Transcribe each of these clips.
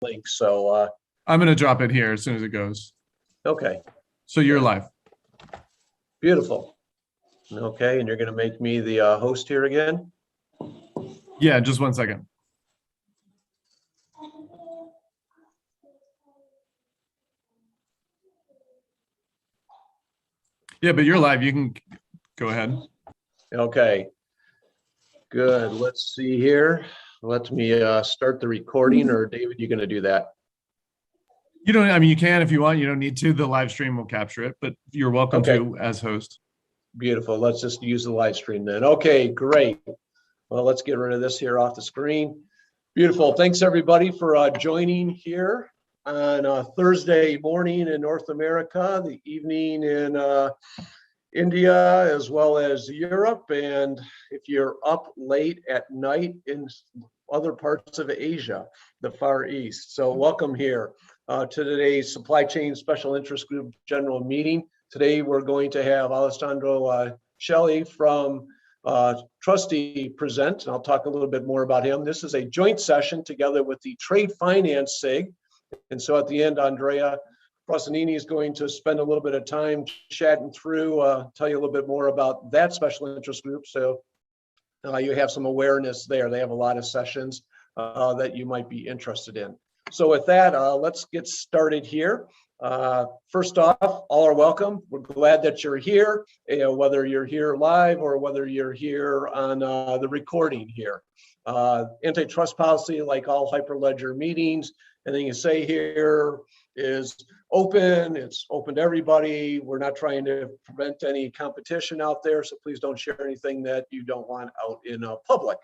link. So, I'm going to drop it here as soon as it goes. okay, So you're live. beautiful. Okay, and you're going to make me the host here again? Yeah, just 1 second. Yeah, but you're live. You can go ahead. Okay, good. Let's see here. Let me start the recording, or David, you going to do that? You don't, I mean, you can if you want. You don't need to. The live stream will capture it, but you're welcome Okay. to as host. Beautiful. Let's just use the live stream then. Okay, great. Well, let's get rid of this here off the screen. Beautiful. Thanks everybody for joining here on Thursday morning in North America, the evening in India, as well as Europe. And if you're up late at night in other parts of Asia, the Far East. So welcome here to today's Supply Chain Special Interest Group General Meeting. Today, we're going to have Alessandro Shelley from Trusty present, and I'll talk a little bit more about him. This is a joint session together with the Trade Finance SIG. And so at the end, Andrea Rossonini is going to spend a little bit of time chatting through, tell you a little bit more about that special interest group. So you have some awareness there. They have a lot of sessions that you might be interested in. So with that, let's get started here. First off, all are welcome. We're glad that you're here, whether you're here live or whether you're here on the recording here. Antitrust policy, like all Hyperledger meetings, anything you say here is open. It's open to everybody. We're not trying to prevent any competition out there, so please don't share anything that you don't want out in public.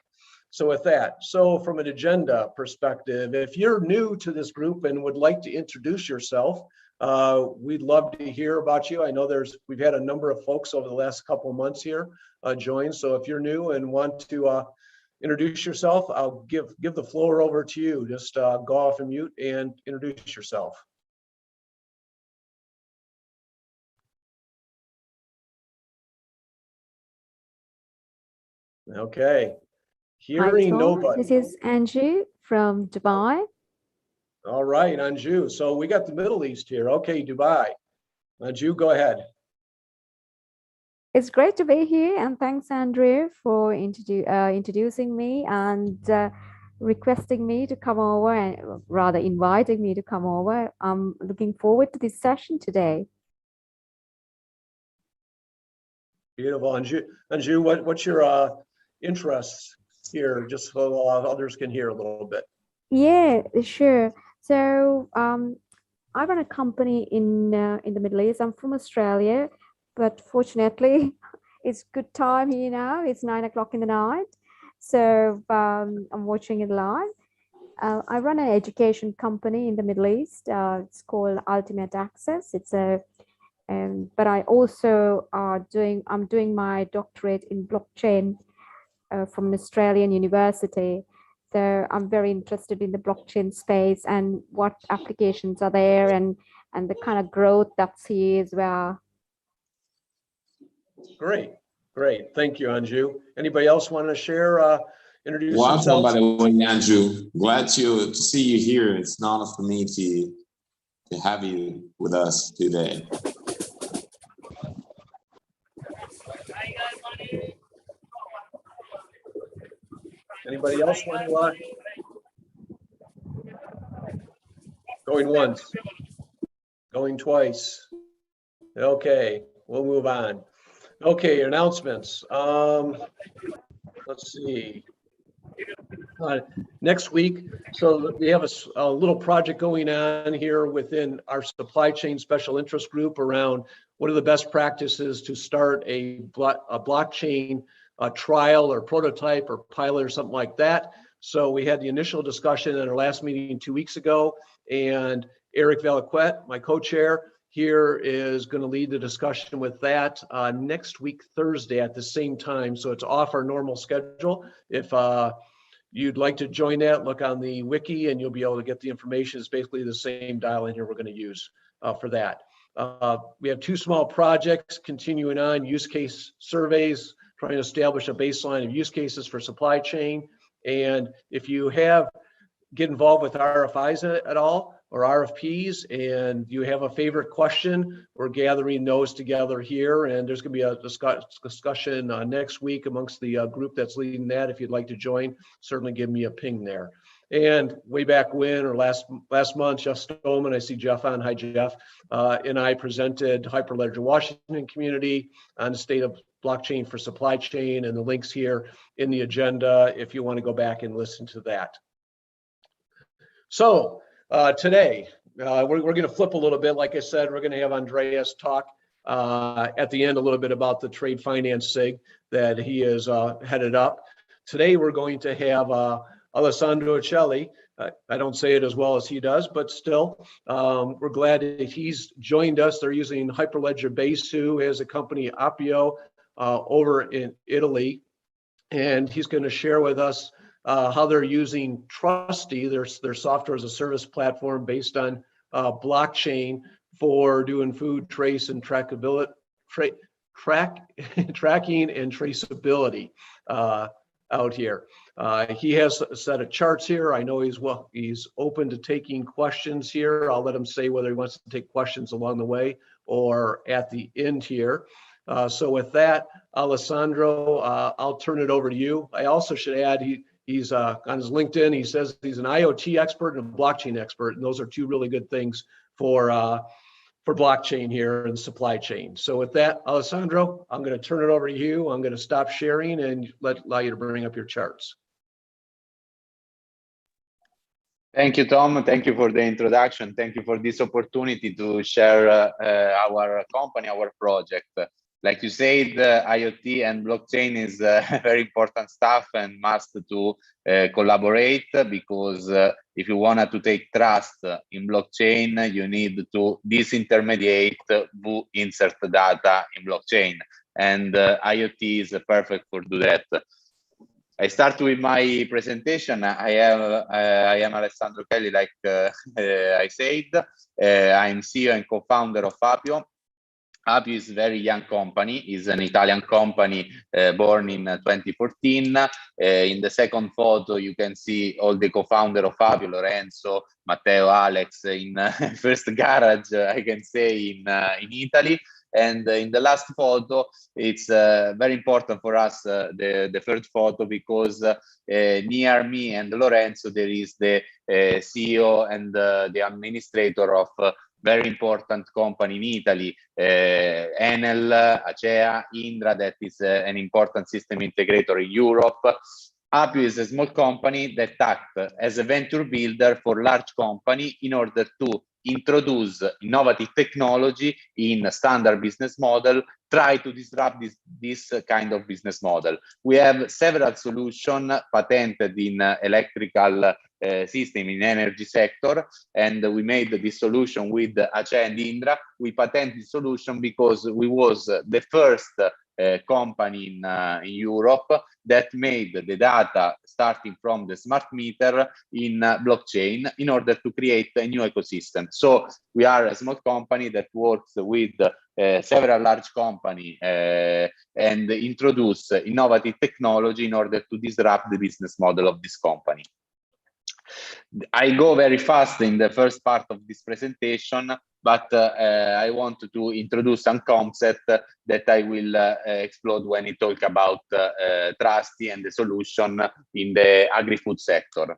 So with that, so from an agenda perspective, if you're new to this group and would like to introduce yourself, we'd love to hear about you. I know we've had a number of folks over the last couple of months here join. So if you're new and want to introduce yourself, I'll give the floor over to you. Just go off and mute and introduce yourself. Okay. Hearing Hi, Tom. nobody. This is Anju from Dubai. All right, Anju. So we got the Middle East here. Okay, Dubai. Anju, go ahead. It's great to be here, and thanks, Andrew, for introducing me and requesting me to come over, and rather inviting me to come over. I'm looking forward to this session today. Beautiful. Anju, what's your interests here, just so others can hear a little bit? Yeah, sure. So I run a company in the Middle East. I'm from Australia, but fortunately, it's good time here now. It's 9 o'clock in the night, so I'm watching it live. I run an education company in the Middle East. It's called Ultimate Access. It's a but I also I'm doing my doctorate in blockchain from an Australian university. So I'm very interested in the blockchain space and what applications are there and the kind of growth that's here as well. Great. Thank you, Anju. Anybody else want to share, introduce themselves? Welcome, by the way, Andrew. Glad to see you here. It's an honor for me to have you with us today. Anybody else want to going once, going twice? Okay, we'll move on. Okay, announcements. Let's see. Next week, so we have a little project going on here within our supply chain special interest group around what are the best practices to start a blockchain trial or prototype or pilot or something like that. So we had the initial discussion at our last meeting 2 weeks ago, and Eric Valaquette, my co-chair here, is going to lead the discussion with that next week, Thursday at the same time. So it's off our normal schedule. If you'd like to join that, look on the wiki and you'll be able to get the information. It's basically the same dial in here we're going to use for that. We have 2 small projects continuing on, use case surveys, trying to establish a baseline of use cases for supply chain. And if you have get involved with RFIs at all or RFPs, and you have a favorite question, we're gathering those together here, and there's going to be a discussion next week amongst the group that's leading that. If you'd like to join, certainly give me a ping there. And way back when, or last month, Jeff Stoneman, I see Jeff on, hi Jeff, and I presented Hyperledger Washington community on the state of blockchain for supply chain, and the links here in the agenda if you want to go back and listen to that. So today, we're going to flip a little bit. Like I said, we're going to have Andreas talk at the end a little bit about the trade finance SIG that he has headed up. Today, we're going to have Alessandro Celli. I don't say it as well as he does, but still, we're glad that he's joined us. They're using Hyperledger Besu as a company, Appio, over in Italy. And he's going to share with us how they're using Trusty, their software as a service platform based on blockchain for doing food trace and trackability, tracking and traceability out here. He has a set of charts here. I know he's open to taking questions here. I'll let him say whether he wants to take questions along the way or at the end here. So with that, Alessandro, I'll turn it over to you. I also should add, he's on his LinkedIn, he says he's an IoT expert and a blockchain expert, and those are two really good things for blockchain here and supply chain. So with that, Alessandro, I'm going to turn it over to you. I'm going to stop sharing and allow you to bring up your charts. Thank you, Tom. Thank you for the introduction. Thank you for this opportunity to share our company, our project. Like you said, IoT and blockchain is very important stuff and must to collaborate, because if you wanted to take trust in blockchain, you need to disintermediate who insert data in blockchain, and IoT is perfect for do that. I start with my presentation. I am Alessandro Celli, like I said. I'm CEO and co-founder of Appio. Appio is a very young company. It's an Italian company born in 2014. In the second photo, you can see all the co-founder of Appio, Lorenzo, Matteo, Alex, in first garage, I can say, in Italy. And in the last photo, it's very important for us, the third photo, because near me and Lorenzo, there is the CEO and the administrator of very important company in Italy, Enel, Acea, Indra, that is an important system integrator in Europe. Appio is a small company that acts as a venture builder for large company in order to introduce innovative technology in standard business model, try to disrupt this kind of business model. We have several solutions patented in electrical system in energy sector, and we made this solution with Acea and Indra. We patented the solution because we was the first company in Europe that made the data starting from the smart meter in blockchain in order to create a new ecosystem. So we are a small company that works with several large companies and introduce innovative technology in order to disrupt the business model of this company. I go very fast in the first part of this presentation, but I want to introduce some concept that I will explode when I talk about Trusty and the solution in the agri-food sector.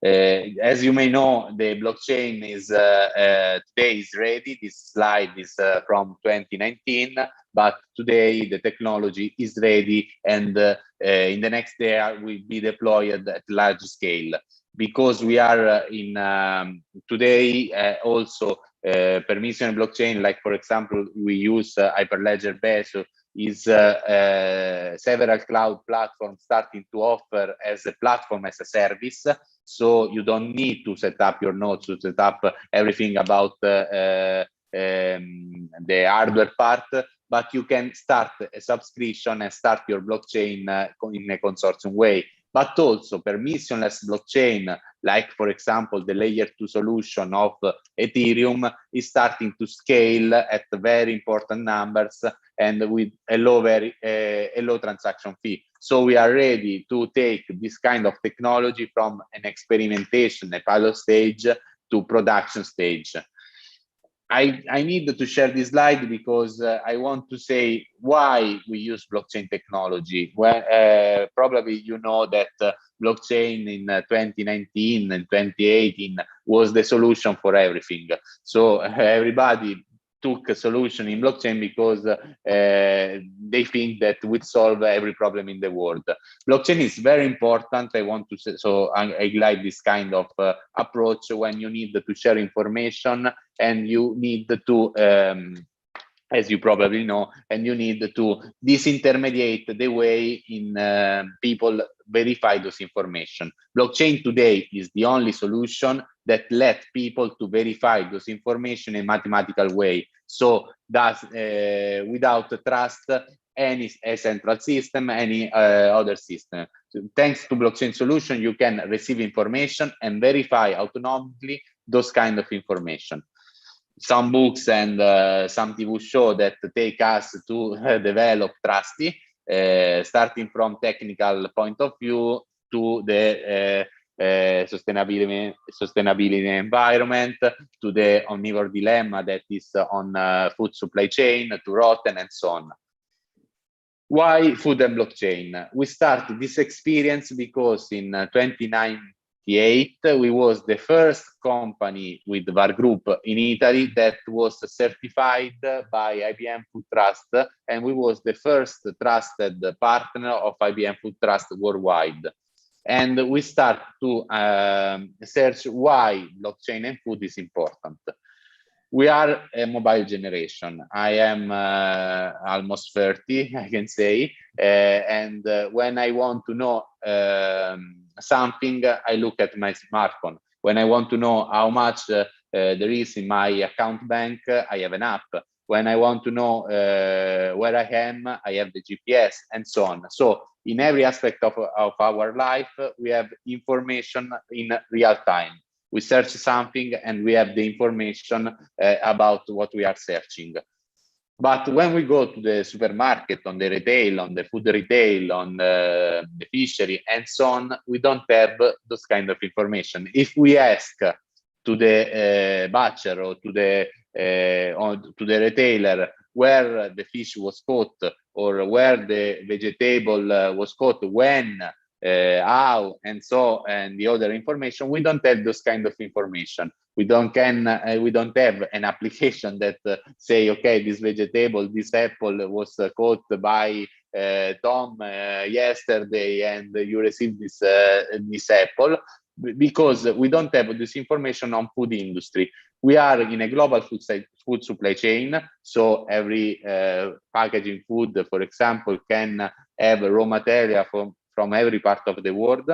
As you may know, the blockchain is today is ready. This slide is from 2019, but today the technology is ready, and in the next year will be deployed at large scale. Because we are in today also permission blockchain, like for example, we use Hyperledger Besu, is several cloud platforms starting to offer as a platform as a service. So you don't need to set up your nodes, to set up everything about the hardware part, but you can start a subscription and start your blockchain in a consortium way. But also permissionless blockchain, like for example, the layer 2 solution of Ethereum, is starting to scale at very important numbers, and with a low transaction fee. So we are ready to take this kind of technology from an experimentation, a pilot stage, to production stage. I need to share this slide because I want to say why we use blockchain technology. Well, probably you know that blockchain in 2019 and 2018 was the solution for everything. So everybody took a solution in blockchain because they think that would solve every problem in the world. Blockchain is very important. I want to say, so I like this kind of approach when you need to share information and you need to, as you probably know, and you need to disintermediate the way in people verify those information. Blockchain today is the only solution that let people to verify those information in a mathematical way. So that's without trust any central system, any other system. So thanks to blockchain solution, you can receive information and verify autonomously those kind of information. Some books and some TV show that take us to develop Trusty, starting from technical point of view to the sustainability environment, to the omnivore dilemma that is on food supply chain, to rotten and so on. Why food and blockchain? We started this experience because in 2098 we was the first company with VAR Group in Italy that was certified by IBM Food Trust, and we was the first trusted partner of IBM Food Trust worldwide. And we start to search why blockchain and food is important. We are a mobile generation. I am almost 30, I can say. And when I want to know something, I look at my smartphone. When I want to know how much there is in my account bank, I have an app. When I want to know where I am, I have the GPS and so on. So in every aspect of our life, we have information in real time. We search something and we have the information about what we are searching. But when we go to the supermarket, on the retail, on the food retail, on the fishery and so on, we don't have those kind of information. If we ask to the butcher or to the retailer where the fish was caught or where the vegetable was caught, when, how, and so, and the other information, we don't have those kind of information. We don't have an application that say, okay, this vegetable, this apple was caught by Tom yesterday, and you received this apple, because we don't have this information on food industry. We are in a global food supply chain, so every packaging food, for example, can have raw material from every part of the world.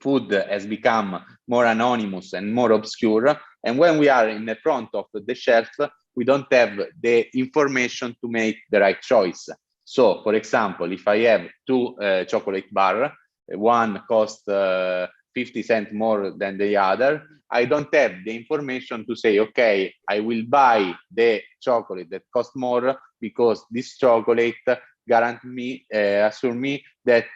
Food has become more anonymous and more obscure, and when we are in the front of the shelf, we don't have the information to make the right choice. So, for example, if I have two chocolate bar, one costs 50 cents more than the other, I don't have the information to say, okay, I will buy the chocolate that costs more because this chocolate assure me that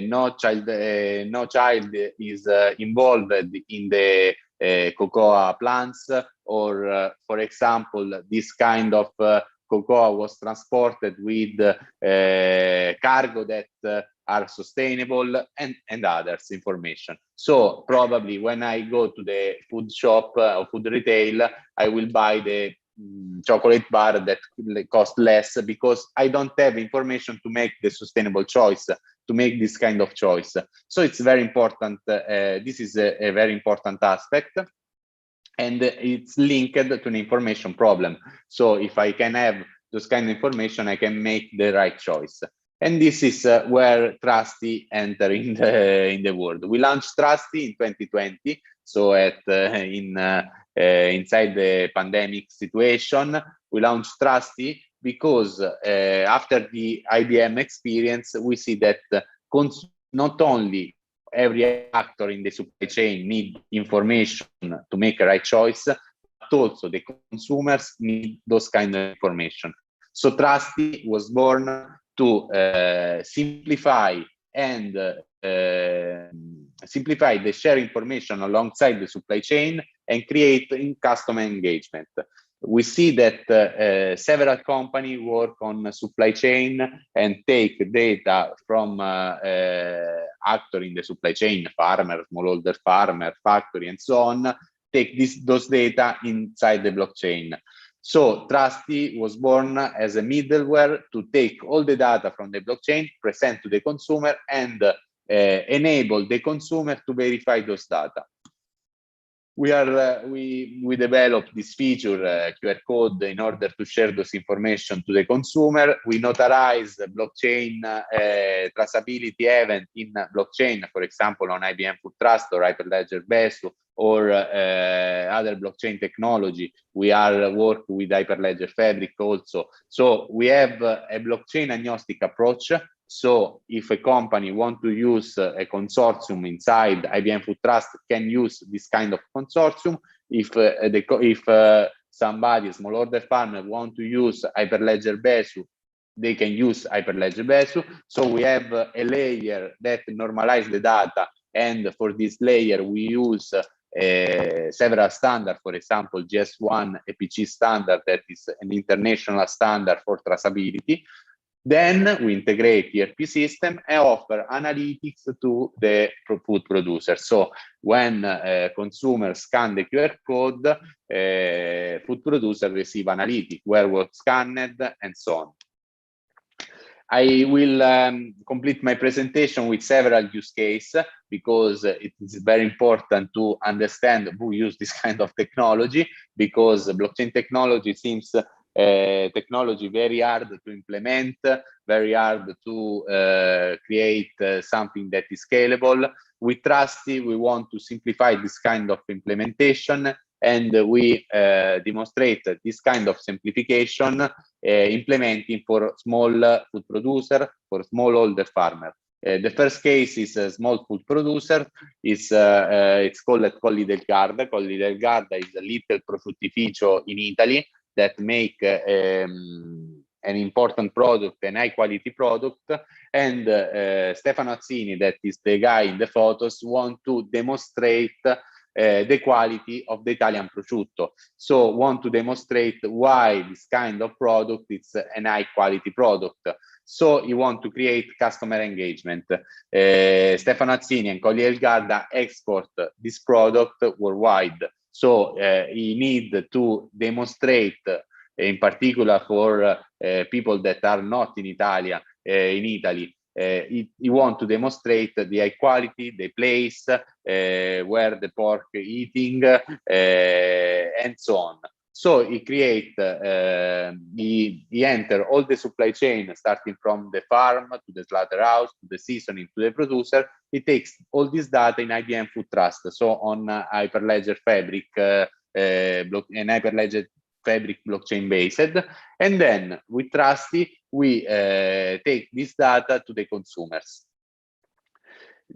no child is involved in the cocoa plants, or for example, this kind of cocoa was transported with cargo that are sustainable, and others information. So probably when I go to the food shop or food retail, I will buy the chocolate bar that cost less because I don't have information to make the sustainable choice, to make this kind of choice. So it's very important. This is a very important aspect, and it's linked to an information problem. So if I can have those kind of information, I can make the right choice. And this is where Trusty enter in the world. We launched Trusty in 2020, so inside the pandemic situation, we launched Trusty because after the IBM experience, we see that not only every actor in the supply chain need information to make a right choice, but also the consumers need those kind of information. So Trusty was born to simplify and simplify the share information alongside the supply chain and create in customer engagement. We see that several companies work on supply chain and take data from actor in the supply chain, farmer, smallholder farmer, factory, and so on, take those data inside the blockchain. So Trusty was born as a middleware to take all the data from the blockchain, present to the consumer, and enable the consumer to verify those data. We developed this feature, QR code, in order to share those information to the consumer. We notarize the blockchain traceability event in blockchain, for example, on IBM Food Trust or Hyperledger Besu or other blockchain technology. We are work with Hyperledger Fabric also. So we have a blockchain agnostic approach. So if a company want to use a consortium inside IBM Food Trust, can use this kind of consortium. If somebody, a smallholder farmer, want to use Hyperledger Besu, they can use Hyperledger Besu. So we have a layer that normalize the data, and for this layer we use several standards. For example, GS1 EPC standard, that is an international standard for traceability. Then we integrate ERP system and offer analytics to the food producer. So when consumers scan the QR code, food producer receive analytics, where was scanned, and so on. I will complete my presentation with several use cases, because it is very important to understand who use this kind of technology, because blockchain technology seems technology very hard to implement, very hard to create something that is scalable. With Trusty, we want to simplify this kind of implementation, and we demonstrate this kind of simplification implementing for small food producer, for smallholder farmer. The first case is a small food producer. It's called Colli del Garda. Colli del Garda is a little prosciuttificio in Italy that make an important product, an high quality product, and Stefano Azzini, that is the guy in the photos, want to demonstrate the quality of the Italian prosciutto. So want to demonstrate why this kind of product is an high quality product. So you want to create customer engagement. Stefano Azzini and Colli del Garda export this product worldwide. So he need to demonstrate, in particular for people that are not in Italy, he want to demonstrate the high quality, the place where the pork eating, and so on. So he create, he enter all the supply chain, starting from the farm to the slaughterhouse, to the seasoning, to the producer. He takes all this data in IBM Food Trust, so on Hyperledger Fabric, and Hyperledger Fabric blockchain based. And then with Trusty, we take this data to the consumers.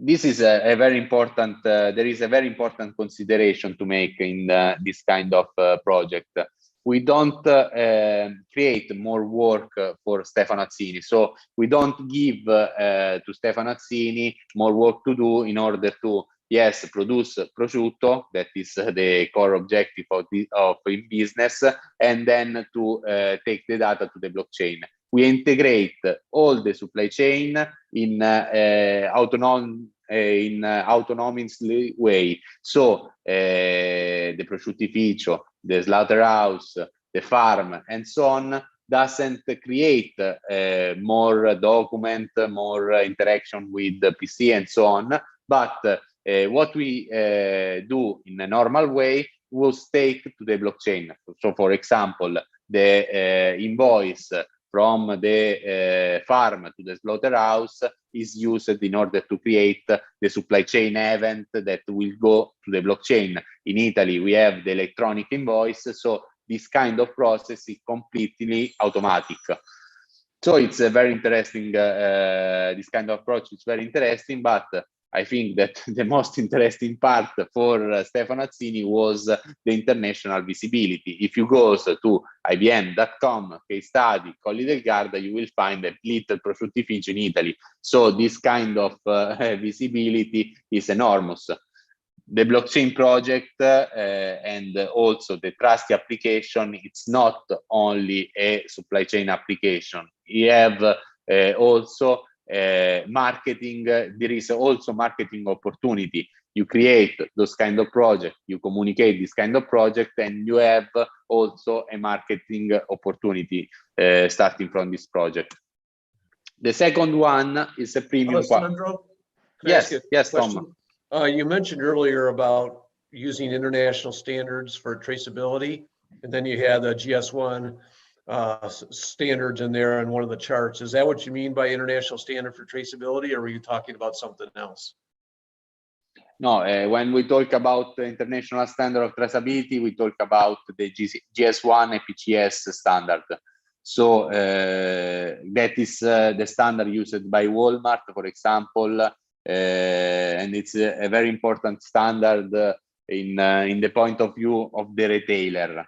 This is a very important, there is a very important consideration to make in this kind of project. We don't create more work for Stefano Azzini. So we don't give to Stefano Azzini more work to do in order to, yes, produce prosciutto, that is the core objective of business, and then to take the data to the blockchain. We integrate all the supply chain in autonomous way. So the prosciuttificio, the slaughterhouse, the farm, and so on doesn't create more document, more interaction with the PC, and so on. But what we do in a normal way will stake to the blockchain. So, for example, the invoice from the farm to the slaughterhouse is used in order to create the supply chain event that will go to the blockchain. In Italy, we have the electronic invoice, so this kind of process is completely automatic. So it's a very interesting, this kind of approach is very interesting, but I think that the most interesting part for Stefano Azzini was the international visibility. If you go to IBM.com, case study, Colli del Garda, you will find a little prosciuttificio in Italy. So this kind of visibility is enormous. The blockchain project and also the Trusty application, it's not only a supply chain application. You have also marketing. There is also marketing opportunity. You create those kind of projects, you communicate this kind of project, and you have also a marketing opportunity starting from this project. The second one is a premium. Alessandro? Can I ask you a Yes, question? Tom. You mentioned earlier about using international standards for traceability, and then you had the GS1 standards in there on one of the charts. Is that what you mean by international standard for traceability, or were you talking about something else? No, when we talk about the international standard of traceability, we talk about the GS1 EPCS standard. So that is the standard used by Walmart, for example, and it's a very important standard in the point of view of the retailer.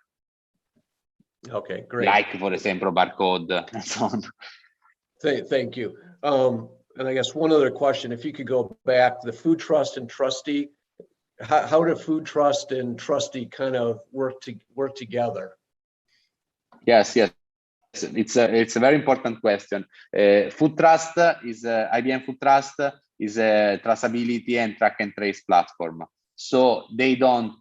Okay, great. Like, for example, barcode and so on. Thank you. And I guess one other question, if you could go back, the Food Trust and Trusty, how do Food Trust and Trusty kind of work together? Yes. It's a very important question. Food Trust is IBM Food Trust is a traceability and track and trace platform. So they don't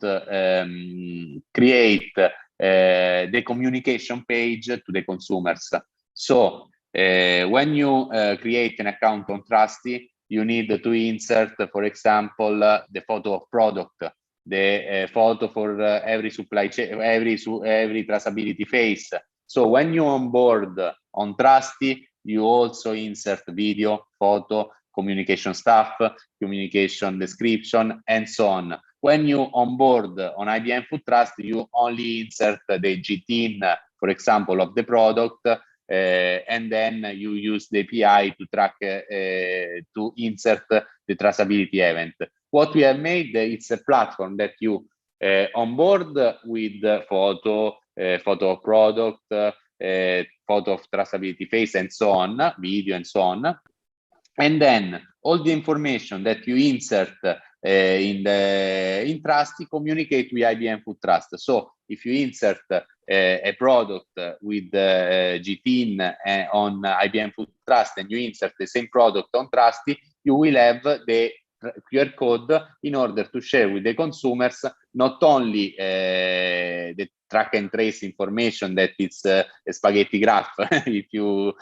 create the communication page to the consumers. So when you create an account on Trusty, you need to insert, for example, the photo of product, the photo for every supply chain, every traceability phase. So when you onboard on Trusty, you also insert video, photo, communication stuff, communication description, and so on. When you onboard on IBM Food Trust, you only insert the GTIN, for example, of the product, and then you use the API to track, to insert the traceability event. What we have made, it's a platform that you onboard with photo of product, photo of traceability phase, and so on, video, and so on. And then all the information that you insert in Trusty communicate with IBM Food Trust. So if you insert a product with GTIN on IBM Food Trust and you insert the same product on Trusty, you will have the QR code in order to share with the consumers not only the track and trace information that it's a spaghetti graph if you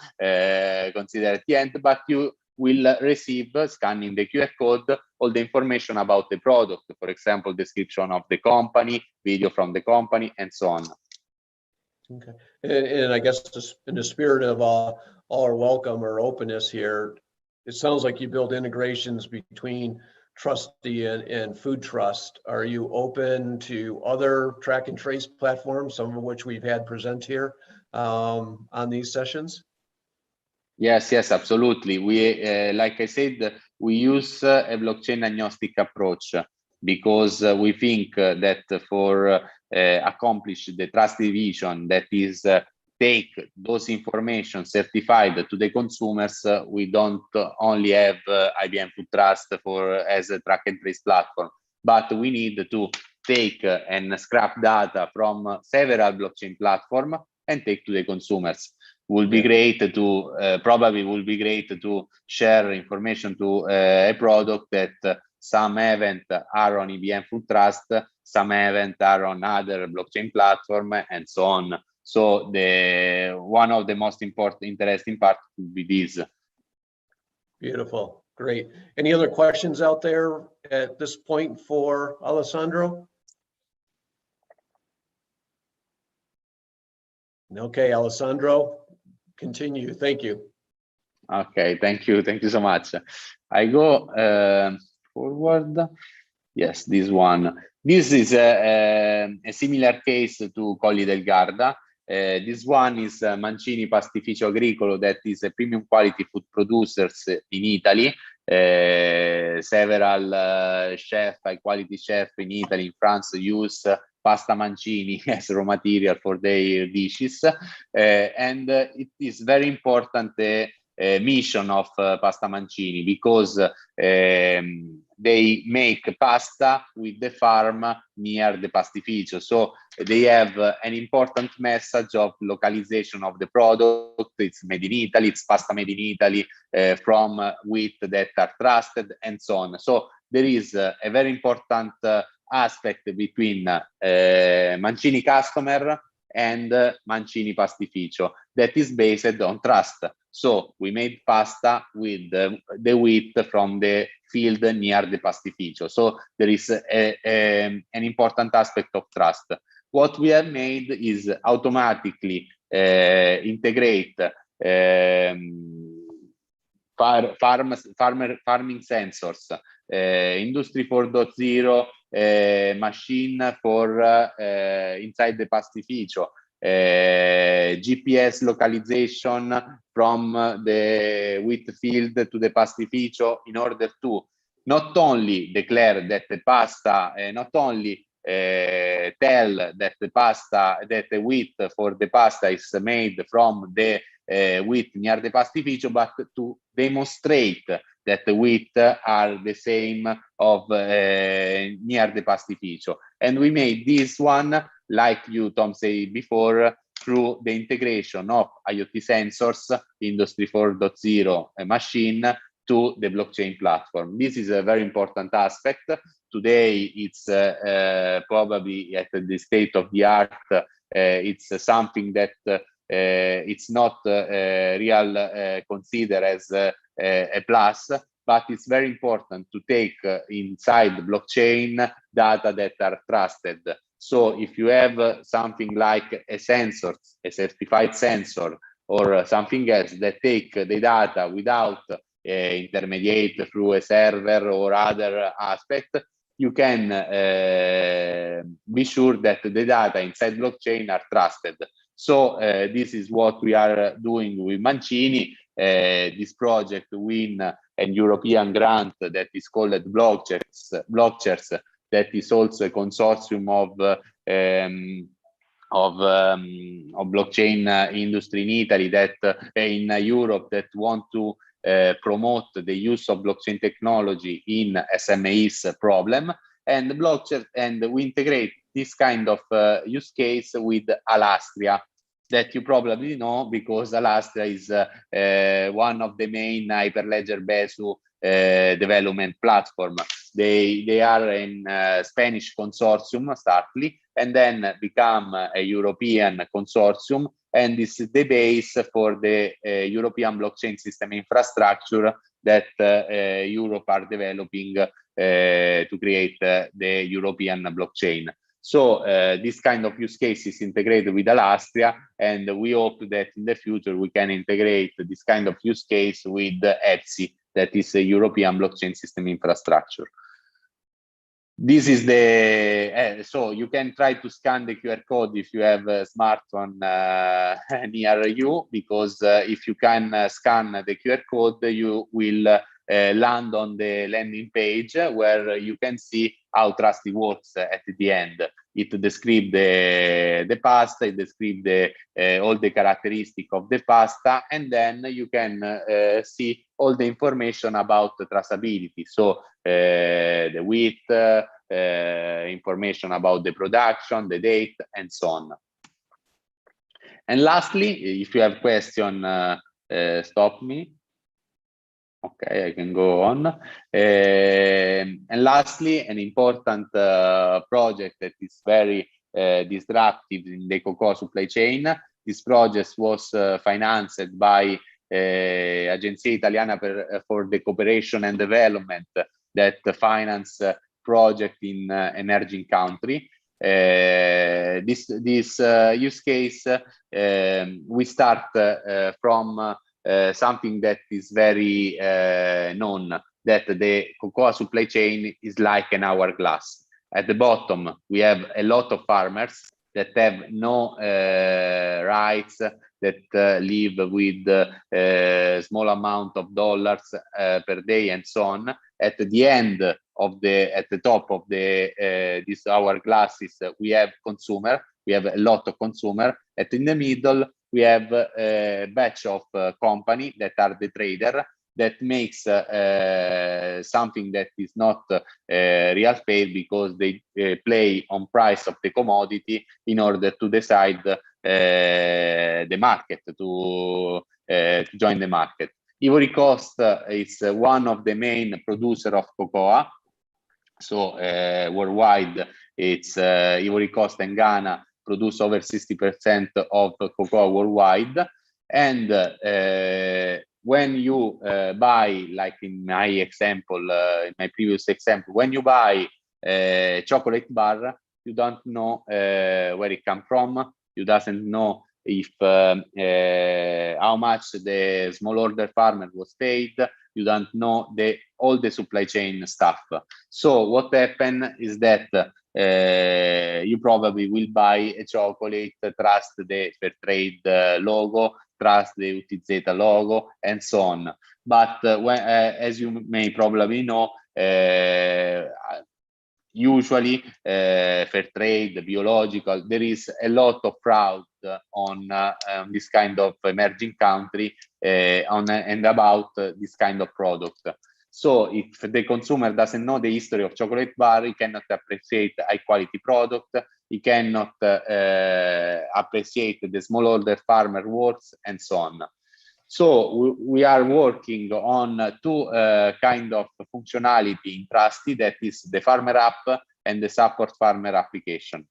consider at the end, but you will receive, scanning the QR code, all the information about the product, for example, description of the company, video from the company, and so on. Okay, and I guess in the spirit of all our welcome or openness here, it sounds like you build integrations between Trusty and Food Trust. Are you open to other track and trace platforms, some of which we've had present here on these sessions? Yes, absolutely. We, like I said, we use a blockchain agnostic approach because we think that for accomplish the Trusty vision, that is take those information certified to the consumers, we don't only have IBM Food Trust as a track and trace platform, but we need to take and scrap data from several blockchain platforms and take to the consumers. Will be great to probably will be great to share information to a product that some events are on IBM Food Trust, some events are on other blockchain platform, and so on. So the one of the most interesting part would be this. Beautiful, great. Any other questions out there at this point for Alessandro? Okay, Alessandro, continue. Thank you. Okay, thank you so much. I go forward. Yes, this one. This is a similar case to Colli del Garda. This one is Mancini Pastificio Agricolo, that is a premium quality food producers in Italy. Several high quality chef in Italy, in France, use pasta mancini as raw material for their dishes, and it is very important mission of pasta mancini, because they make pasta with the farm near the pastificio, so they have an important message of localization of the product. It's made in Italy, it's pasta made in Italy, from wheat that are trusted, and so on. So there is a very important aspect between Mancini customer and Mancini pastificio that is based on trust. So we made pasta with the wheat from the field near the pastificio. So there is an important aspect of trust. What we have made is automatically integrate farming sensors, Industry 4.0 machine for inside the pastificio, GPS localization from the wheat field to the pastificio, in order to not only declare that the pasta, not only tell that the pasta, that the wheat for the pasta is made from the wheat near the pastificio, but to demonstrate that the wheat are the same of near the pastificio. And we made this one, like you, Tom, said before, through the integration of IoT sensors, Industry 4.0 machine, to the blockchain platform. This is a very important aspect. Today, it's probably at the state of the art. It's something that it's not real considered as a plus, but it's very important to take inside the blockchain data that are trusted. So if you have something like a sensor, a certified sensor, or something else that take the data without intermediate through a server or other aspect, you can be sure that the data inside blockchain are trusted. So this is what we are doing with Mancini. This project win a European grant that is called Blockchains, that is also a consortium of blockchain industry in Italy, that in Europe, that want to promote the use of blockchain technology in SMEs problem, and blockchain, and we integrate this kind of use case with Alastria, that you probably know, because Alastria is one of the main Hyperledger Besu development platform. They are in Spanish consortium startly, and then become a European consortium, and this is the base for the European blockchain system infrastructure that Europe are developing to create the European blockchain. So this kind of use case is integrated with Alastria, and we hope that in the future we can integrate this kind of use case with ETSI, that is a European blockchain system infrastructure. This is the, so you can try to scan the QR code if you have a smartphone near you, because if you can scan the QR code, you will land on the landing page where you can see how Trusty works at the end. It describes the pasta, it describes all the characteristics of the pasta, and then you can see all the information about the traceability. So the wheat, information about the production, the date, and so on. And lastly, if you have question, stop me. Okay, I can go on. And lastly, an important project that is very disruptive in the cocoa supply chain. This project was financed by Agenzia Italiana for the Cooperation and Development, that finance project in emerging country. This use case, we start from something that is very known, that the cocoa supply chain is like an hourglass. At the bottom, we have a lot of farmers that have no rights, that live with a small amount of dollars per day and so on. At the end of at the top of this hourglasses, we have consumer. We have a lot of consumer. And in the middle, we have a batch of company that are the trader that makes something that is not real fair, because they play on price of the commodity in order to decide the market, to join the market. Ivory Coast is one of the main producer of cocoa. So worldwide, it's Ivory Coast and Ghana produce over 60% of cocoa worldwide. And when you buy, like in my example, in my previous example, when you buy a chocolate bar, you don't know where it comes from. You doesn't know if how much the small order farmer was paid. You don't know all the supply chain stuff. So what happened is that you probably will buy a chocolate, trust the fair trade logo, trust the UTZ logo, and so on. But as you may probably know, usually fair trade, biological, there is a lot of fraud on this kind of emerging country and about this kind of product. So if the consumer doesn't know the history of chocolate bar, he cannot appreciate high quality product, he cannot appreciate the small order farmer works, and so on. So we are working on two kind of functionality in Trusty, that is the farmer app and the support farmer application.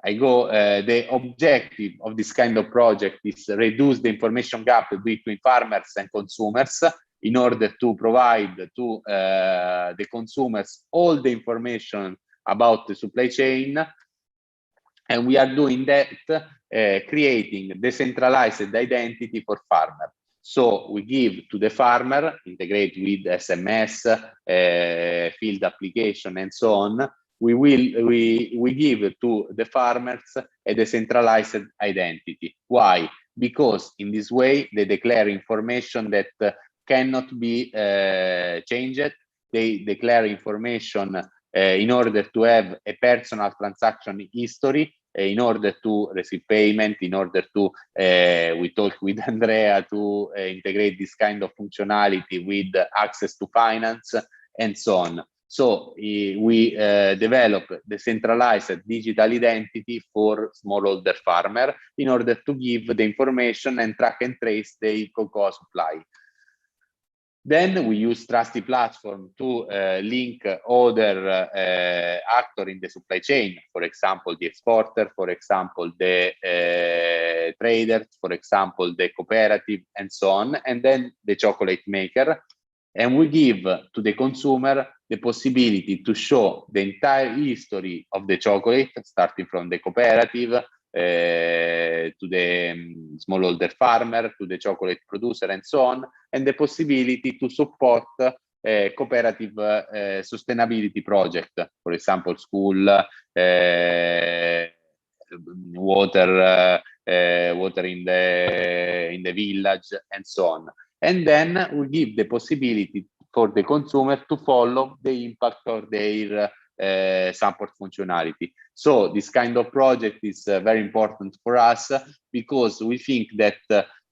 The objective of this kind of project is reduce the information gap between farmers and consumers in order to provide to the consumers all the information about the supply chain. And we are doing that, creating decentralized identity for farmer. So we give to the farmer, integrate with SMS, field application, and so on. We give to the farmers a decentralized identity. Why? Because in this way they declare information that cannot be changed. They declare information in order to have a personal transaction history, in order to receive payment, in order to, we talk with Andrea to integrate this kind of functionality with access to finance, and so on. So we develop the centralized digital identity for smallholder farmer in order to give the information and track and trace the cocoa supply. Then we use Trusty platform to link other actors in the supply chain, for example, the exporter, for example, the traders, for example, the cooperative, and so on, and then the chocolate maker. And we give to the consumer the possibility to show the entire history of the chocolate, starting from the cooperative, to the smallholder farmer, to the chocolate producer, and so on, and the possibility to support cooperative sustainability project, for example, school, water in the village, and so on. And then we give the possibility for the consumer to follow the impact of their support functionality. So this kind of project is very important for us, because we think that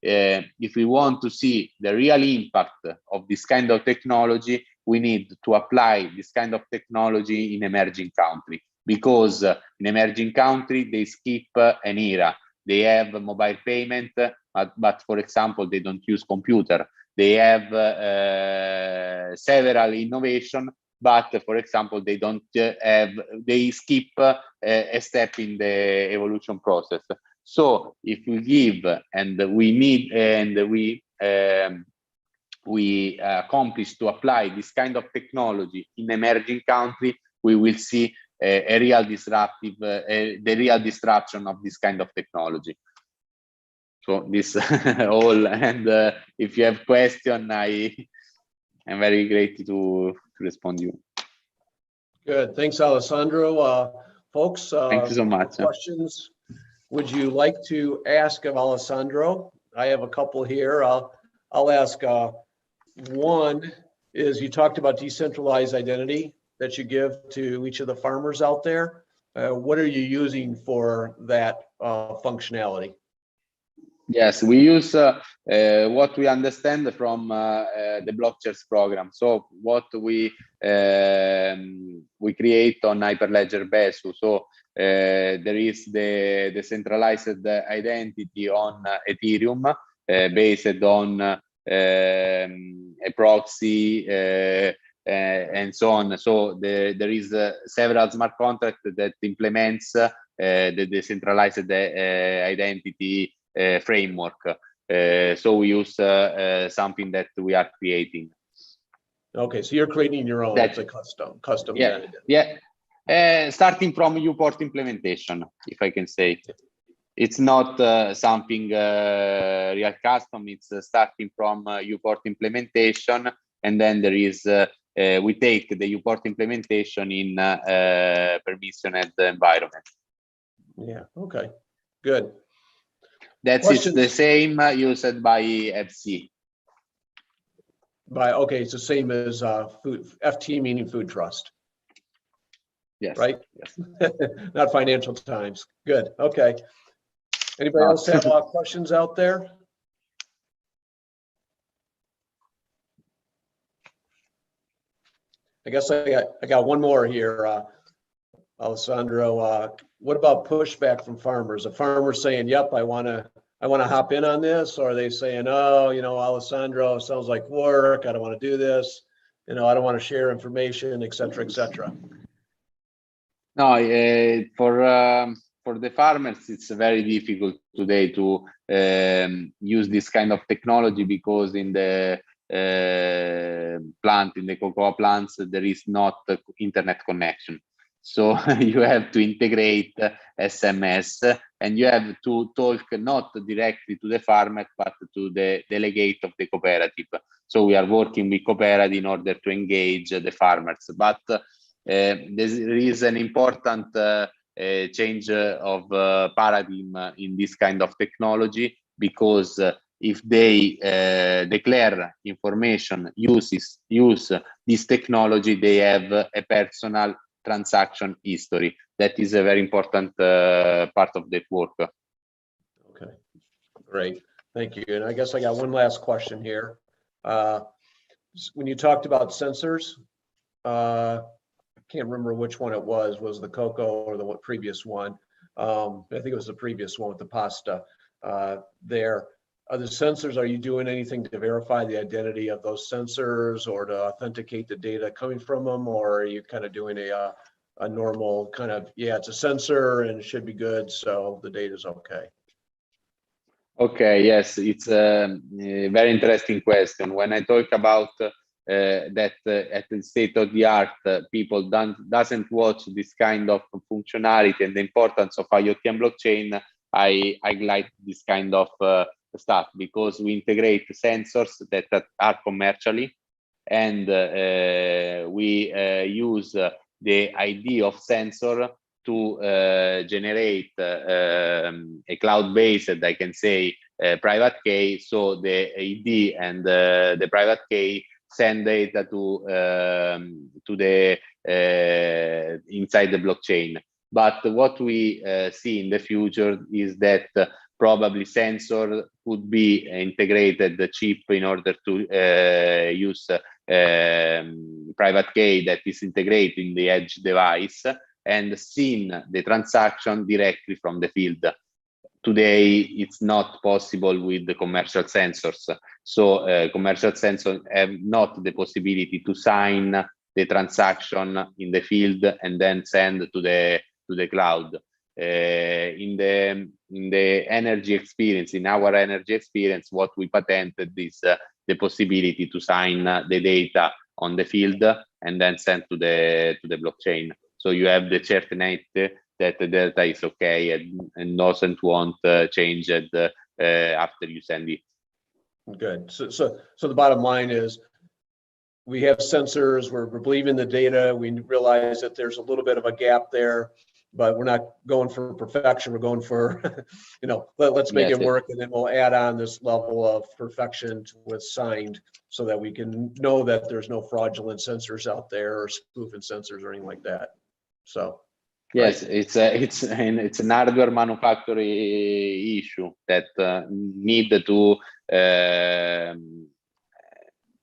if we want to see the real impact of this kind of technology, we need to apply this kind of technology in emerging country, because in emerging country they skip an era. They have mobile payment, but for example, they don't use computer. They have several innovation, but for example, they don't have, they skip a step in the evolution process. So if we give and we need and we accomplish to apply this kind of technology in emerging country, we will see a real disruptive, the real disruption of this kind of technology. So this all, and if you have question, I'm very grateful to respond to you. Good, thanks, Alessandro. Folks, Thank you so much. questions would you like to ask of Alessandro? I have a couple here. I'll ask one is you talked about decentralized identity that you give to each of the farmers out there. What are you using for that functionality? Yes, we use what we understand from the blockchains program. So what we create on Hyperledger Besu. So there is the decentralized identity on Ethereum based on a proxy and so on. So there is several smart contracts that implements the decentralized identity framework. So we use something that we are creating. Okay, so you're creating your own. That's a custom. Yeah, starting from Uport implementation, if I can say. It's not something real custom. It's starting from Uport implementation, and then there is we take the Uport implementation in permissioned environment. Yeah. Okay. Good. It's the same used by FC. Okay, it's the same as FT, meaning Food Trust. Yes. Right. Yes. Not Financial Times. Good. Okay. Anybody else have questions out there? I guess I got one more here, Alessandro. What about pushback from farmers? A farmer saying, "Yep, I want to hop in on this," or are they saying, "Oh, Alessandro, sounds like work. I don't want to do this. I don't want to share information, et cetera, et cetera." No, for the farmers, it's very difficult today to use this kind of technology because in the in the cocoa plants, there is not internet connection. So you have to integrate SMS, and you have to talk not directly to the farmer, but to the delegate of the cooperative. So we are working with cooperative in order to engage the farmers. But there is an important change of paradigm in this kind of technology, because if they declare information, use this technology, they have a personal transaction history. That is a very important part of the work. Okay, great, thank you. And I guess I got one last question here. When you talked about sensors, I can't remember which one it was the cocoa or the previous one. I think it was the previous one with the pasta there. Are the sensors, are you doing anything to verify the identity of those sensors or to authenticate the data coming from them? Or are you kind of doing a normal kind of, yeah, it's a sensor and it should be good, so the data is okay? Okay, yes, it's a very interesting question. When I talk about that at the state of the art, people doesn't watch this kind of functionality and the importance of IoT and blockchain, I like this kind of stuff, because we integrate sensors that are commercially, and we use the ID of sensor to generate a cloud-based, I can say, private key. So the ID and the private key send data to the inside the blockchain. But what we see in the future is that probably sensor could be integrated the chip in order to use private key that is integrated in the edge device and seen the transaction directly from the field. Today, it's not possible with the commercial sensors. So commercial sensors have not the possibility to sign the transaction in the field and then send to the cloud. In the energy experience, in our energy experience, what we patented is the possibility to sign the data on the field and then send to the blockchain. So you have the certainty that the data is okay and doesn't want change it after you send it. Good. So the bottom line is, we have sensors, we're believing the data, we realize that there's a little bit of a gap there. but we're not going for perfection. We're going for, let's make Yes, it work, and then we'll add on this level of perfection with signed, so that we can know that there's no fraudulent sensors out there or spoofing sensors or anything like that. So. yes, it's an hardware manufacturing issue that need to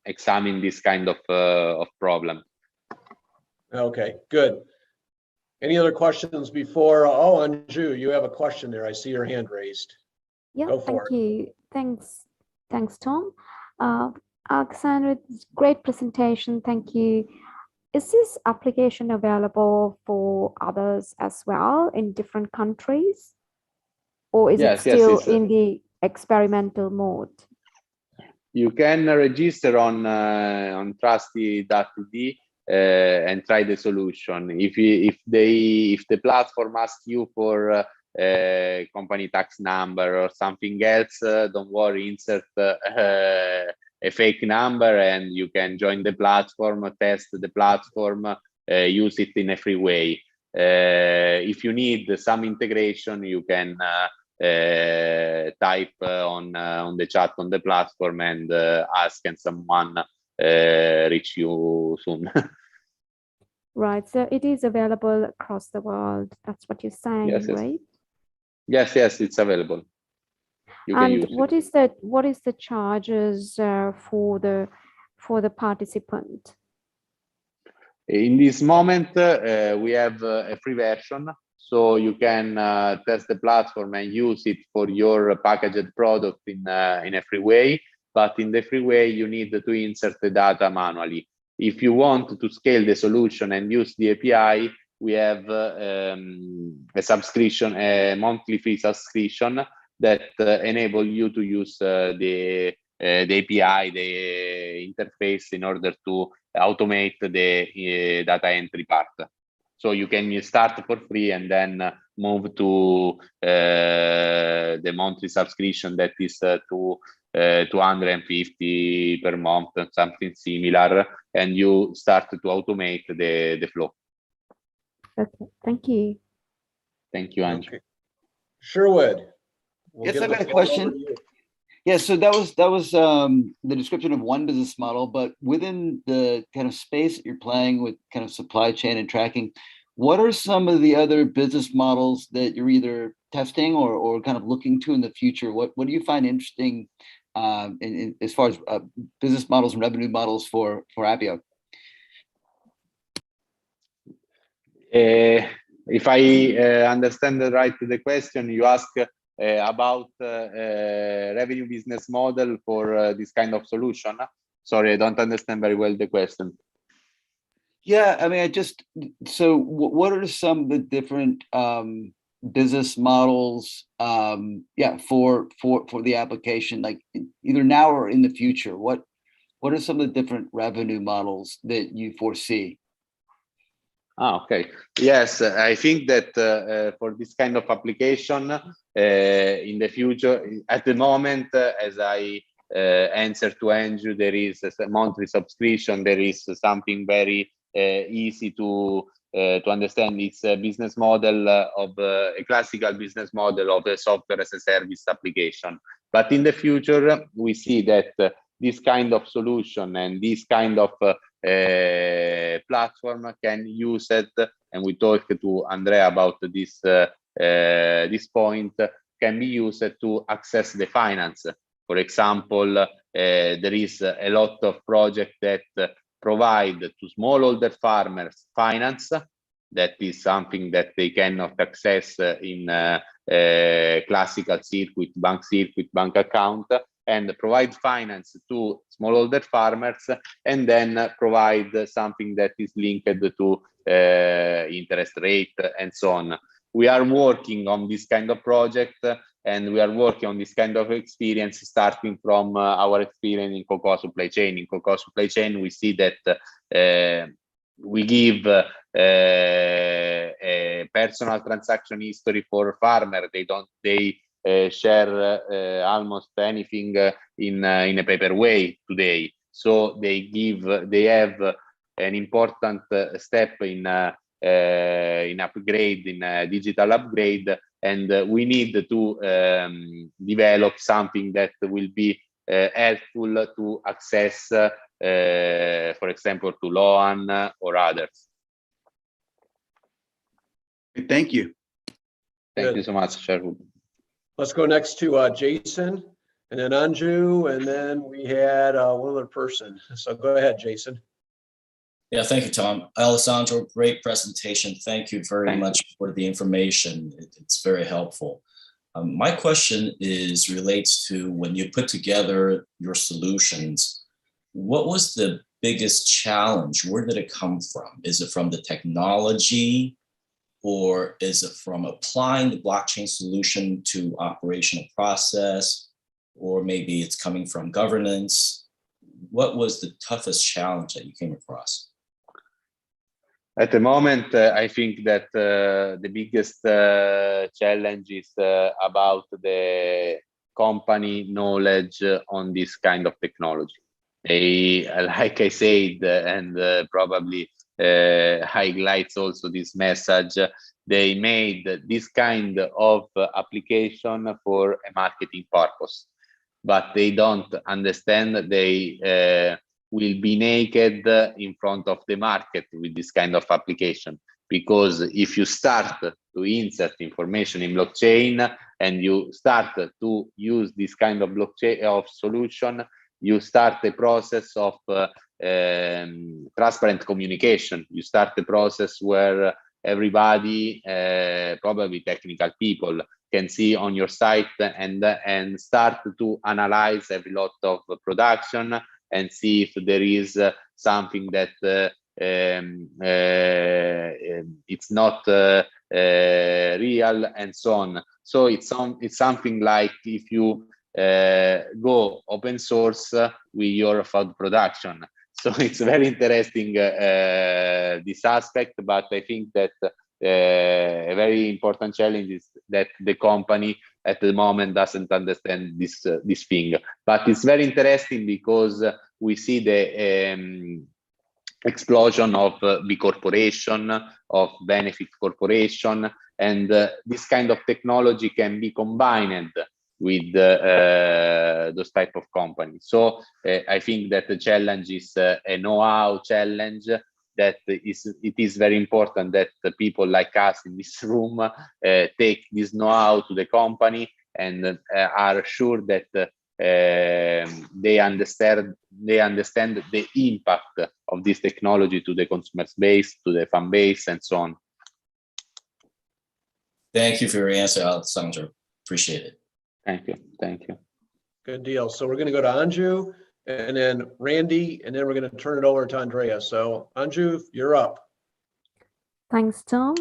examine this kind of problem. Okay, good. Any other questions before? Oh, Anju, you have a question there. I see your hand raised. Yeah, Go for thank you. Thanks, Tom. Cassandra, great presentation. Thank you. Is this application available for others as well in different countries? Or is it still in the experimental mode? You can register on Trusty.tv and try the solution. If the platform asks you for company tax number or something else, don't worry, insert a fake number and you can join the platform, test the platform, use it in a free way. If you need some integration, you can type on the chat on the platform and ask, and someone reach you soon. Right, so it is available across the world. That's what you're saying, Yes, yes. right? Yes, it's available. You can use it. What is the charges for the participant? In this moment, we have a free version, so you can test the platform and use it for your packaged product in a free way. But in the free way, you need to insert the data manually. If you want to scale the solution and use the API, we have a subscription, a monthly fee subscription that enable you to use the API, the interface, in order to automate the data entry part. So you can start for free and then move to the monthly subscription that is to 250 per month, something similar, and you start to automate the flow. Okay, thank you. Thank you, Andrew. Okay. Sherwood. Yes, I've got a question. Yeah, so that was the description of one business model, but within the kind of space that you're playing with kind of supply chain and tracking, what are some of the other business models that you're either testing or kind of looking to in the future? What do you find interesting as far as business models and revenue models for Appio? If I understand right the question, you ask about revenue business model for this kind of solution. Sorry, I don't understand very well the question. Yeah, I mean, so what are some of the different business models, for the application, like either now or in the future? What are some of the different revenue models that you foresee? Okay. Yes, I think that for this kind of application in the future, at the moment, as I answer to Andrew, there is a monthly subscription. There is something very easy to understand. It's a business model of a classical business model of a software as a service application. But in the future, we see that this kind of solution and this kind of platform can use it, and we talked to Andrea about this this point, can be used to access the finance. For example, there is a lot of projects that provide to smallholder farmers finance. That is something that they cannot access in classical circuit, bank account, and provide finance to smallholder farmers, and then provide something that is linked to interest rate and so on. We are working on this kind of project, and we are working on this kind of experience starting from our experience in cocoa supply chain. In cocoa supply chain, we see that we give a personal transaction history for farmer. They share almost anything in a paper way today. So they have an important step in in upgrade, in digital upgrade, and we need to develop something that will be helpful to access, for example, to Loan or others. Thank you. Thank you so much, Sherwood. Let's go next to Jason, and then Anju, and then we had one other person. So go ahead, Jason. Yeah, thank you, Tom. Alessandro, great presentation. Thank you very Thank you. much for the information. It's very helpful. My question relates to when you put together your solutions, what was the biggest challenge? Where did it come from? Is it from the technology, or is it from applying the blockchain solution to operational process, or maybe it's coming from governance? What was the toughest challenge that you came across? At the moment, I think that the biggest challenge is about the company knowledge on this kind of technology. They, like I said, and probably highlights also this message, they made this kind of application for a marketing purpose, but they don't understand that they will be naked in front of the market with this kind of application. Because if you start to insert information in blockchain and you start to use this kind of blockchain of solution, you start the process of transparent communication. You start the process where everybody, probably technical people, can see on your site and start to analyze every lot of production and see if there is something that it's not real, and so on. So it's something like if you go open source with your food production. So it's very interesting, this aspect, but I think that a very important challenge is that the company at the moment doesn't understand this thing. But it's very interesting because we see the explosion of big corporation, of benefit corporation, and this kind of technology can be combined with those type of companies. So I think that the challenge is a know-how challenge. That it is very important that the people like us in this room take this know-how to the company and are sure that they understand the impact of this technology to the consumer base, to the fan base, and so on. Thank you for your answer, Alessandro. Appreciate it. Thank you. Thank you. Good deal. So we're going to go to Anju, and then Randy, and then we're going to turn it over to Andrea. So Anju, you're up. Thanks, Tom.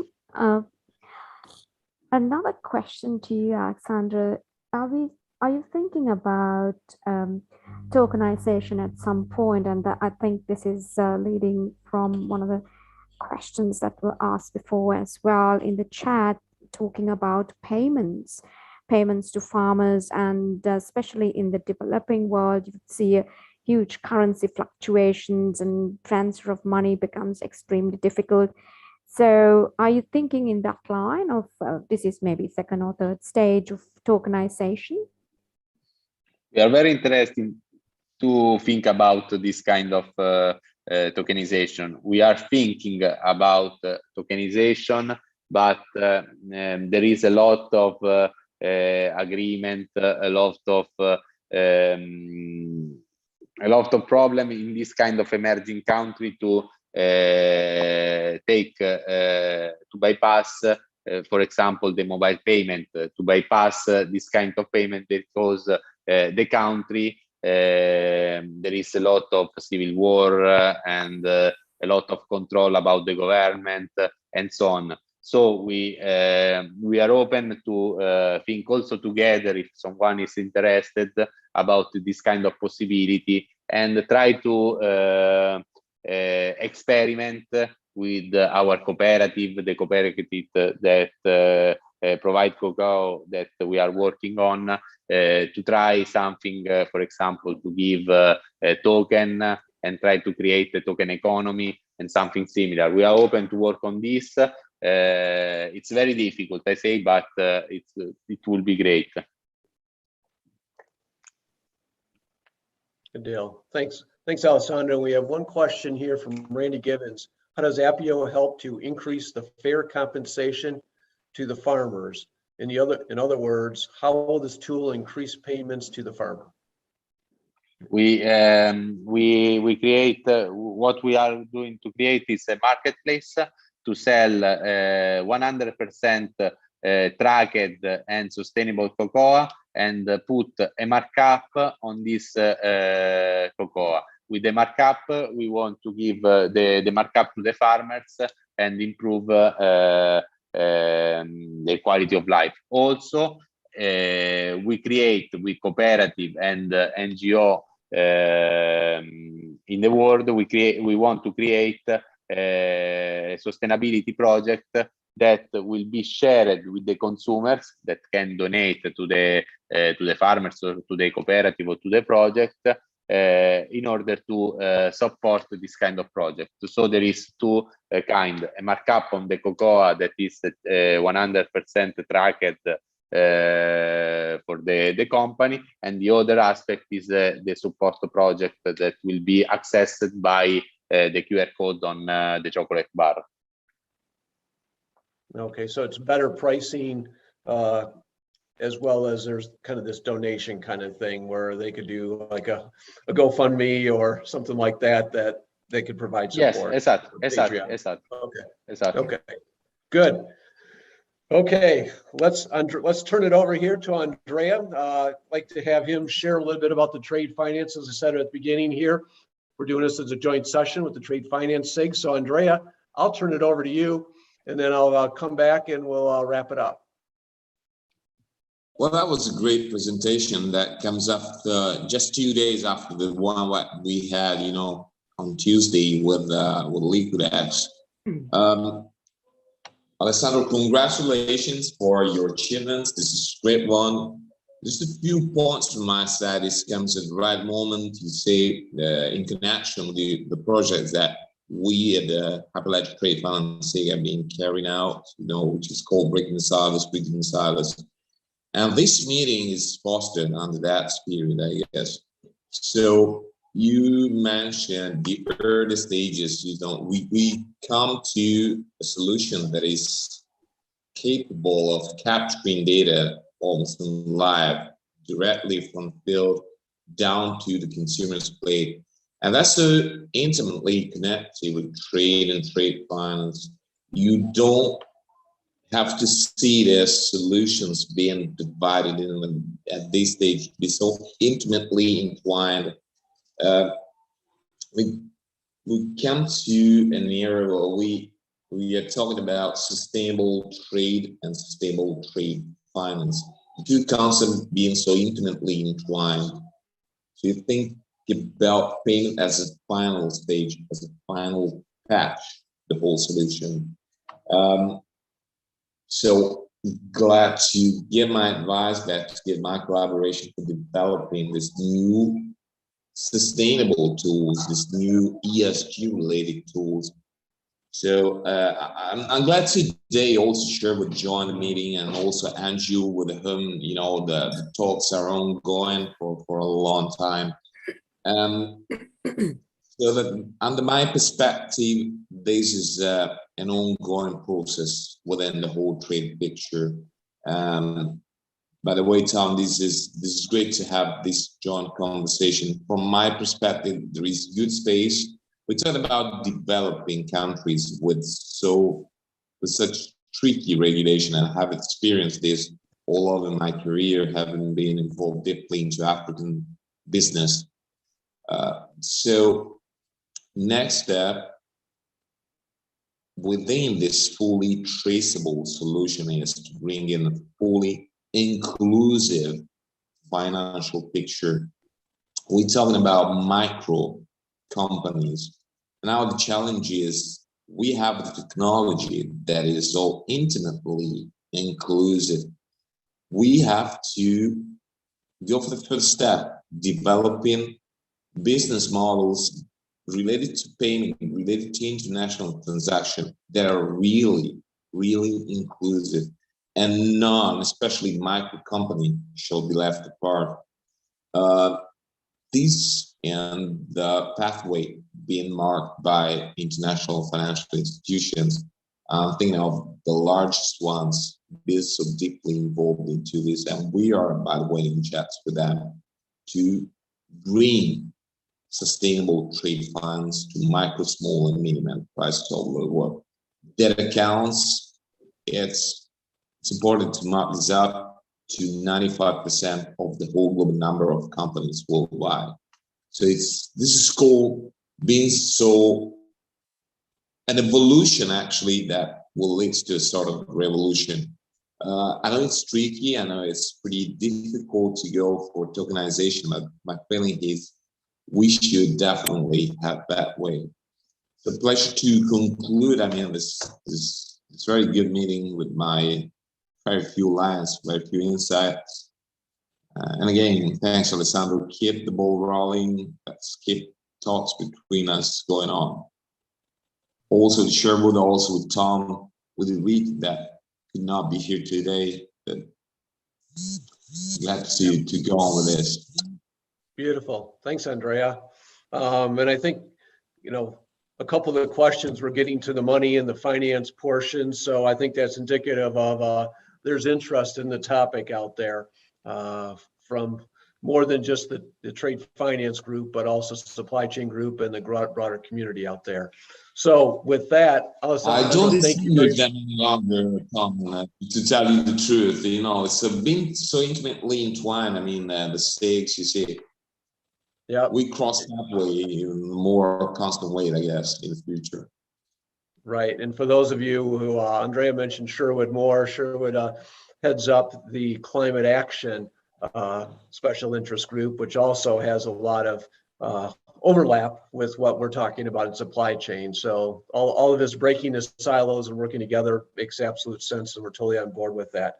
Another question to you, Alexandra. Are you thinking about tokenization at some point? And I think this is leading from one of the questions that were asked before as well in the chat, talking about payments to farmers, and especially in the developing world, you see huge currency fluctuations and transfer of money becomes extremely difficult. So are you thinking in that line of this is maybe second or third stage of tokenization? We are very interested to think about this kind of tokenization. We are thinking about tokenization, but there is a lot of agreement, a lot of problem in this kind of emerging country to bypass, for example, the mobile payment, to bypass this kind of payment because the country there is a lot of civil war and a lot of control about the government and so on. So we are open to think also together if someone is interested about this kind of possibility and try to experiment with our cooperative, the cooperative that provide cocoa that we are working on to try something, for example, to give a token and try to create a token economy and something similar. We are open to work on this. It's very difficult, I say, but it will be great. Good deal. Thanks, Alessandro. We have one question here from Randy Gibbons. How does Appio help to increase the fair compensation to the farmers? In other words, how will this tool increase payments to the farmer? We create what we are doing to create is a marketplace to sell 100% tracked and sustainable cocoa, and put a markup on this cocoa. With the markup, we want to give the markup to the farmers and improve the quality of life. Also, we create with cooperative and NGO in the world. We want to create a sustainability project that will be shared with the consumers that can donate to the farmers or to the cooperative or to the project in order to support this kind of project. So there is two kind: a markup on the cocoa that is 100% tracked for the company, and the other aspect is the support project that will be accessed by the QR code on the chocolate bar. Okay, so it's better pricing, as well as there's kind of this donation kind of thing where they could do like a GoFundMe or something like that they could provide support. Yes, exactly. Okay, good. Okay, let's turn it over here to Andrea. I'd like to have him share a little bit about the trade finance. As I said at the beginning here, we're doing this as a joint session with the trade finance SIG. So Andrea, I'll turn it over to you, and then I'll come back and we'll wrap it up. Well, that was a great presentation that comes after just 2 days after the one that we had, on Tuesday with LiquidX. Alessandro, congratulations for your achievements. This is a great one. Just a few points from my side. This comes at the right moment. You say in connection with the project that we at the Hyperledger Trade Financing have been carrying out, which is called Breaking the Silos. And this meeting is fostered under that spirit, I guess. So you mentioned the early stages. We come to a solution that is capable of capturing data almost live, directly from field down to the consumer's plate. And that's so intimately connected with trade and trade finance. You don't have to see their solutions being divided in at this stage. Be so intimately entwined. We come to an era where we are talking about sustainable trade and sustainable trade finance. The two concepts being so intimately entwined. So you think about payment as a final stage, as a final patch, the whole solution. So glad to give my advice, glad to give my collaboration for developing this new sustainable tools, this new ESG related tools. So I'm glad today also share with John the meeting, and also Andrew, with whom the talks are ongoing for a long time. So that under my perspective, this is an ongoing process within the whole trade picture. By the way, Tom, this is great to have this joint conversation. From my perspective, there is good space. We talk about developing countries with such tricky regulation, and I have experienced this all over my career, having been involved deeply into African business. So next step within this fully traceable solution is to bring in a fully inclusive financial picture. We're talking about micro companies. Now the challenge is we have the technology that is so intimately inclusive. We have to go for the first step, developing business models related to payment, related to international transaction that are really, really inclusive, and none, especially micro company, shall be left apart. This and the pathway being marked by international financial institutions, I'm thinking of the largest ones, be so deeply involved into this, and we are, by the way, in chats with them to bring sustainable trade funds to micro, small, and medium enterprises all over the world. That accounts, it's important to mark this up to 95% of the whole global number of companies worldwide. So this is called being so an evolution actually that will lead to a sort of revolution. I know it's tricky, I know it's pretty difficult to go for tokenization, but my feeling is we should definitely have that way. It's a pleasure to conclude. I mean, this very good meeting with my very few lines, very few insights. And again, thanks, Alessandro. Keep the ball rolling. Let's keep talks between us going on. Also, Sherwood, also with Tom, with the week that could not be here today, but glad to go on with this. Beautiful. Thanks, Andrea. And I think, you know, a couple of the questions we're getting to the money and the finance portion. So I think that's indicative of there's interest in the topic out there from more than just the trade finance group, but also supply chain group and the broader community out there. So with that, I don't think you them any longer, Tom, to tell you the truth. You know, it's been so intimately entwined. I mean, the stakes, you see. Yeah, we cross that way in more constant way, I guess, in the future. Right. And for those of you who Andrea mentioned Sherwood Moore, Sherwood heads up the climate action special interest group, which also has a lot of overlap with what we're talking about in supply chain. So all of this breaking the silos and working together makes absolute sense, and we're totally on board with that.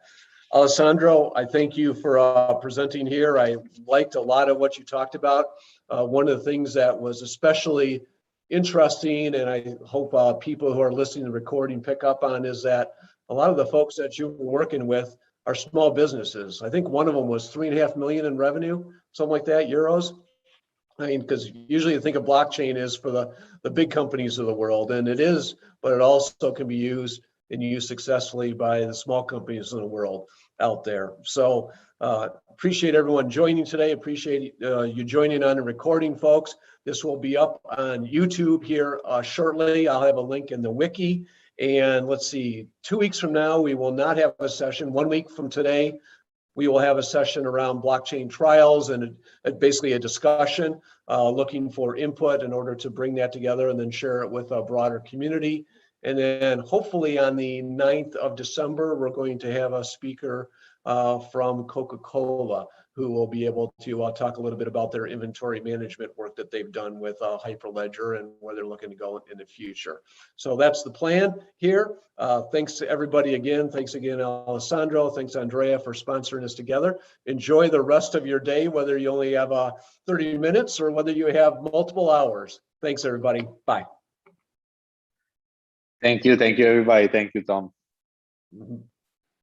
Alessandro, I thank you for presenting here. I liked a lot of what you talked about. One of the things that was especially interesting, and I hope people who are listening to the recording pick up on, is that a lot of the folks that you were working with are small businesses. I think one of them was 3.5 million in revenue, something like that, euros. I mean, because usually you think of blockchain is for the big companies of the world, and it is, but it also can be used and used successfully by the small companies in the world out there. So appreciate everyone joining today. Appreciate you joining on the recording, folks. This will be up on YouTube here shortly. I'll have a link in the wiki. And let's see, 2 weeks from now, we will not have a session. 1 week from today, we will have a session around blockchain trials and basically a discussion looking for input in order to bring that together and then share it with a broader community. And then hopefully on the 9th of December, we're going to have a speaker from Coca-Cola who will be able to talk a little bit about their inventory management work that they've done with Hyperledger and where they're looking to go in the future. So that's the plan here. Thanks to everybody again. Thanks again, Alessandro. Thanks, Andrea, for sponsoring us together. Enjoy the rest of your day, whether you only have 30 minutes or whether you have multiple hours. Thanks, everybody. Bye. Thank you, everybody. Thank you, Tom. Mm-hmm.